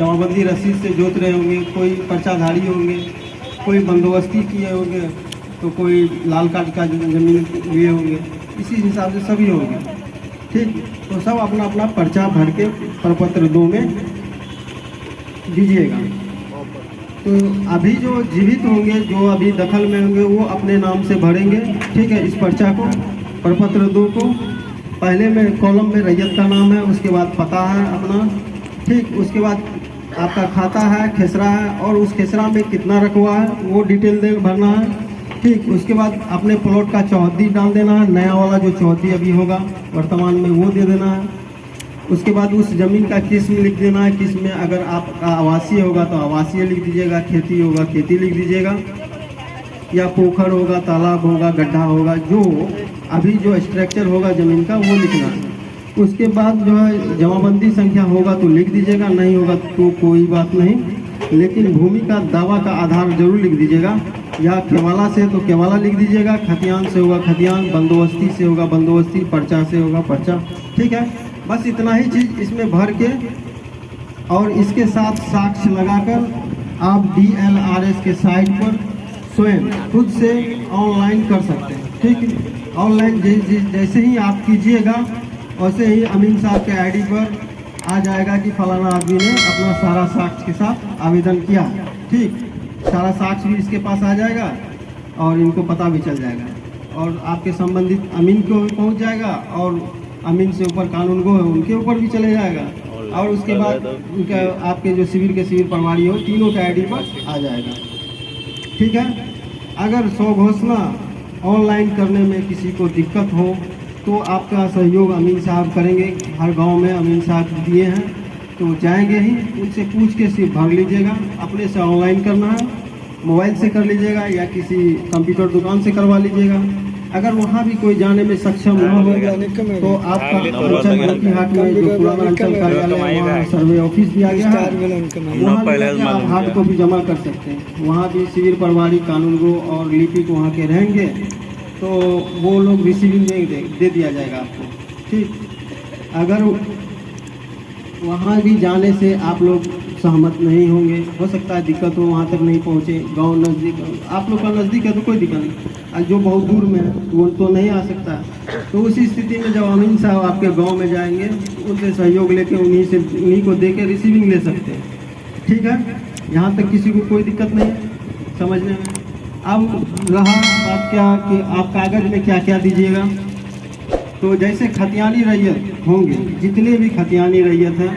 जमाबंदी रसीद से जोत रहे होंगे, कोई पर्चाधारी होंगे, कोई बंदोबस्ती किए होंगे, तो कोई लाल कार्ड का ज़मीन लिए होंगे, इसी हिसाब से सभी होंगे। ठीक, तो सब अपना अपना पर्चा भर के प्रपत्र 2 में दीजिएगा। तो अभी जो जीवित होंगे, जो अभी दखल में होंगे, वो अपने नाम से भरेंगे। ठीक है, इस पर्चा को, प्रपत्र 2 को। पहले में कॉलम में रैयत का नाम है, उसके बाद पता है अपना। ठीक, उसके बाद आपका खाता है, खेसरा है, और उस खेसरा में कितना रकबा है वो डिटेल दे भरना है। ठीक, उसके बाद अपने प्लॉट का चौहद्दी डाल देना है, नया वाला जो चौहद्दी अभी होगा वर्तमान में वो दे देना है। उसके बाद उस ज़मीन का किस्म लिख देना है, किस्म में अगर आपका आवासीय होगा तो आवासीय लिख दीजिएगा, खेती होगा खेती लिख दीजिएगा, या पोखर होगा, तालाब होगा, गड्ढा होगा, जो अभी जो स्ट्रक्चर होगा ज़मीन का वो लिखना है। उसके बाद जो है जमाबंदी संख्या होगा तो लिख दीजिएगा, नहीं होगा तो कोई बात नहीं, लेकिन भूमि का दावा का आधार जरूर लिख दीजिएगा। या केवाला से तो केवाला लिख दीजिएगा, खतियान से होगा खतियान, बंदोबस्ती से होगा बंदोबस्ती, पर्चा से होगा पर्चा। ठीक है, बस इतना ही चीज़ इसमें भर के और इसके साथ साक्ष्य लगाकर आप DLRS के साइट पर स्वयं खुद से ऑनलाइन कर सकते हैं। ठीक, ऑनलाइन जैसे ही आप कीजिएगा वैसे ही अमीन साहब के ID पर आ जाएगा कि फलाना आदमी ने अपना सारा साक्ष्य के साथ आवेदन किया। ठीक, सारा साक्ष्य भी इसके पास आ जाएगा और इनको पता भी चल जाएगा, और आपके संबंधित अमीन को भी पहुंच जाएगा, और अमीन से ऊपर कानून को है उनके ऊपर भी चले जाएगा, और उसके बाद उनका आपके जो शिविर के शिविर प्रभारी हो तीनों के ID पर आ जाएगा। ठीक है, अगर स्वघोषणा ऑनलाइन करने में किसी को दिक्कत हो तो आपका सहयोग अमीन साहब करेंगे। हर गांव में अमीन साहब दिए हैं, तो जाएंगे ही, उनसे पूछ के सिर्फ भर लीजिएगा। अपने से ऑनलाइन करना है, मोबाइल से कर लीजिएगा या किसी कंप्यूटर दुकान से करवा लीजिएगा। अगर वहाँ भी कोई जाने में सक्षम न हो तो आपका अंचल हाट में जो पुराना अंचल कार्यालय वहाँ सर्वे ऑफिस भी आ गया है, वहाँ आप हाट को भी जमा कर सकते हैं। वहाँ भी शिविर प्रभारी कानूनगो और लिपिक वहाँ के रहेंगे, तो वो लोग रिसीविंग दे दिया जाएगा आपको। ठीक, अगर वहाँ भी जाने से आप लोग सहमत नहीं होंगे, हो सकता है दिक्कत हो, वहाँ तक नहीं पहुँचे, गांव नज़दीक, आप लोग का नज़दीक है तो कोई दिक्कत नहीं, जो बहुत दूर में है वो तो नहीं आ सकता। तो उसी स्थिति में जब अमीन साहब आपके गांव में जाएंगे उनसे सहयोग लेके उन्हीं को दे के रिसीविंग ले सकते हैं। ठीक है, यहाँ तक किसी को कोई दिक्कत नहीं है समझने में। अब रहा बात क्या कि आप कागज़ में क्या क्या दीजिएगा, तो जैसे खतियानी रैयत होंगे, जितने भी खतियानी रैयत हैं,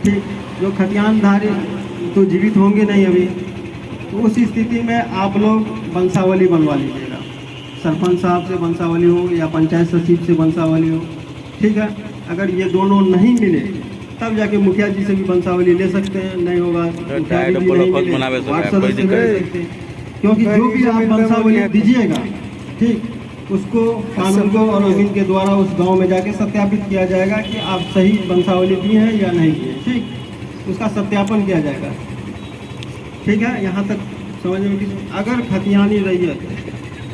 ठीक, जो खतियानधारी तो जीवित होंगे नहीं अभी, तो उस स्थिति में आप लोग वंशावली बनवा लीजिएगा। सरपंच साहब से वंशावली हो या पंचायत सचिव से वंशावली हो। ठीक है, अगर ये दोनों नहीं मिले तब जाके मुखिया जी से भी वंशावली ले सकते हैं, नहीं होगा वार्ड सदस्य से ले सकते हैं, क्योंकि जो भी आप वंशावली दीजिएगा, ठीक, उसको कानून को और अमीन के द्वारा उस गांव में जाके सत्यापित किया जाएगा कि आप सही वंशावली दिए हैं या नहीं दिए। ठीक, उसका सत्यापन किया जाएगा। ठीक है, यहाँ तक समझ में किसी। अगर खतियानी रैयत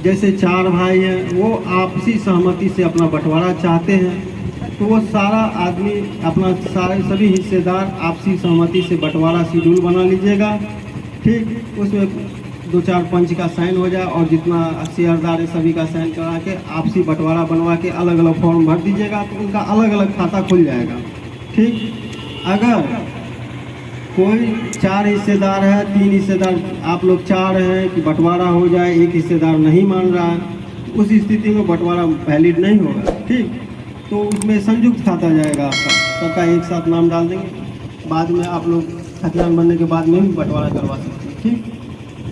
जैसे 4 भाई हैं, वो आपसी सहमति से अपना बंटवारा चाहते हैं, तो वो सारा आदमी अपना सारे सभी हिस्सेदार आपसी सहमति से बंटवारा शेड्यूल बना लीजिएगा। ठीक, उसमें 2-4 पंच का साइन हो जाए और जितना शेयरदार है सभी का साइन करा के आपसी बंटवारा बनवा के अलग अलग फॉर्म भर दीजिएगा, तो उनका अलग अलग खाता खुल जाएगा। ठीक, अगर कोई 4 हिस्सेदार है, 3 हिस्सेदार, आप लोग 4 हैं कि बंटवारा हो जाए, एक हिस्सेदार नहीं मान रहा है, उस स्थिति में बंटवारा वैलिड नहीं होगा। ठीक, तो उसमें संयुक्त खाता जाएगा, आपका सबका एक साथ नाम डाल देंगे, बाद में आप लोग खतियान बनने के बाद में भी बंटवारा करवा सकते हैं। ठीक,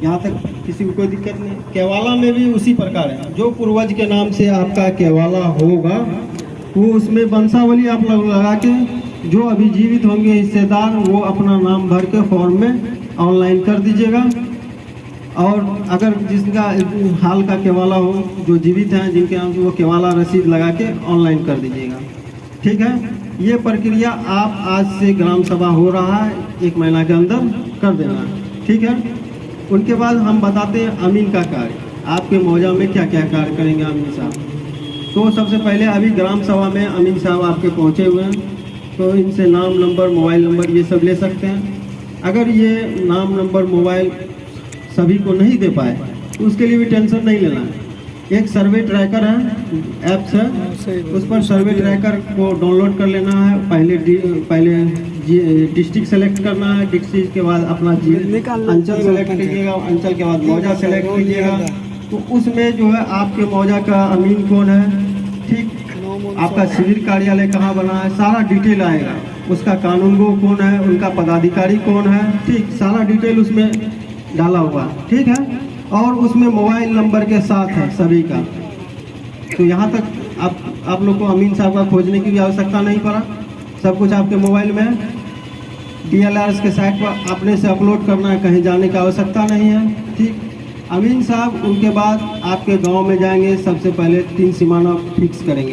यहाँ तक किसी को कोई दिक्कत नहीं। केवाला में भी उसी प्रकार है, जो पूर्वज के नाम से आपका केवाला होगा वो उसमें वंशावली आप लोग लगा के, जो अभी जीवित होंगे हिस्सेदार वो अपना नाम भर के फॉर्म में ऑनलाइन कर दीजिएगा। और अगर जिसका हाल का केवाला हो, जो जीवित हैं जिनके नाम से, वो केवाला रसीद लगा के ऑनलाइन कर दीजिएगा। ठीक है, ये प्रक्रिया आप आज से ग्राम सभा हो रहा है 1 महीना के अंदर कर देना है। ठीक है, उनके बाद हम बताते हैं अमीन का कार्य, आपके मौजा में क्या क्या कार्य करेंगे अमीन साहब। तो सबसे पहले अभी ग्राम सभा में अमीन साहब आपके पहुँचे हुए हैं, तो इनसे नाम, नंबर, मोबाइल नंबर ये सब ले सकते हैं। अगर ये नाम, नंबर, मोबाइल सभी को नहीं दे पाए तो उसके लिए भी टेंशन नहीं लेना है। एक सर्वे ट्रैकर है, ऐप्स है, उस पर सर्वे ट्रैकर को डाउनलोड कर लेना है। पहले डिस्ट्रिक्ट सेलेक्ट करना है, डिस्ट्रिक्ट के बाद अपना अंचल सेलेक्ट कीजिएगा, अंचल के बाद मौजा सेलेक्ट कीजिएगा। तो उसमें जो है आपके मौजा का अमीन कौन है, ठीक, आपका शिविर कार्यालय कहाँ बना है, सारा डिटेल आएगा। उसका कानूनगो कौन है, उनका पदाधिकारी कौन है, ठीक, सारा डिटेल उसमें डाला हुआ, ठीक है। और उसमें मोबाइल नंबर के साथ है सभी का। तो यहाँ तक आप लोग को अमीन साहब का खोजने की भी आवश्यकता नहीं पड़ा, सब कुछ आपके मोबाइल में है। DLRS के साइट पर अपने से अपलोड करना है, कहीं जाने की आवश्यकता नहीं है, ठीक। अमीन साहब उनके बाद आपके गांव में जाएंगे, सबसे पहले 3 सीमाना फिक्स करेंगे।